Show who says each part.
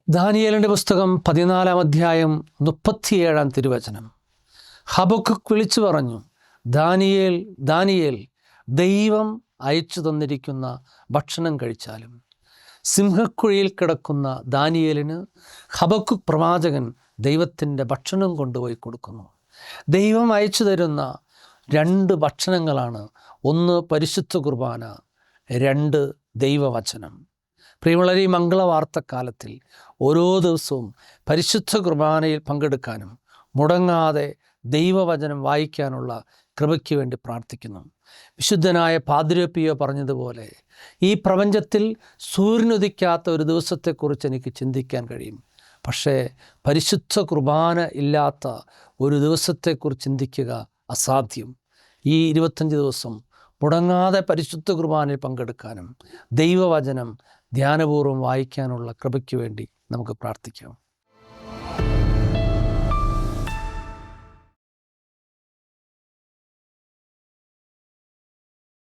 Speaker 1: ദാനിയേലിൻ്റെ പുസ്തകം 14-ാം അധ്യായം 37-ാം തിരുവചനം. ഹബക്കുക്ക് വിളിച്ചു പറഞ്ഞു, ദാനിയേൽ, ദാനിയേൽ, ദൈവം അയച്ചു തന്നിരിക്കുന്ന ഭക്ഷണം കഴിച്ചാലും. സിംഹക്കുഴിയിൽ കിടക്കുന്ന ദാനിയേലിന് ഹബക്കുക്ക് പ്രവാചകൻ ദൈവത്തിൻ്റെ ഭക്ഷണം കൊണ്ടുപോയി കൊടുക്കുന്നു. ദൈവം അയച്ചു തരുന്ന 2 ഭക്ഷണങ്ങളാണ്. ഒന്ന് പരിശുദ്ധ കുർബാന, 2 ദൈവവചനം. പ്രിയമുള്ളവരെ, ഈ മംഗളവാർത്തക്കാലത്തിൽ ഓരോ ദിവസവും പരിശുദ്ധ കുർബാനയിൽ പങ്കെടുക്കാനും മുടങ്ങാതെ ദൈവവചനം വായിക്കാനുള്ള കൃപയ്ക്ക് വേണ്ടി പ്രാർത്ഥിക്കുന്നു. വിശുദ്ധനായ പാദ്രി പിയോ പറഞ്ഞതുപോലെ, ഈ പ്രപഞ്ചത്തിൽ സൂര്യനുദിക്കാത്ത ഒരു ദിവസത്തെക്കുറിച്ച് എനിക്ക് ചിന്തിക്കാൻ കഴിയും. പക്ഷേ പരിശുദ്ധ കുർബാന ഇല്ലാത്ത ഒരു ദിവസത്തെക്കുറിച്ച് ചിന്തിക്കുക അസാധ്യം. ഈ 25 ദിവസം മുടങ്ങാതെ പരിശുദ്ധ കുർബാനയിൽ പങ്കെടുക്കാനും ദൈവവചനം ധ്യാനപൂർവ്വം വായിക്കാനുള്ള കൃപയ്ക്ക് വേണ്ടി നമുക്ക് പ്രാർത്ഥിക്കാം.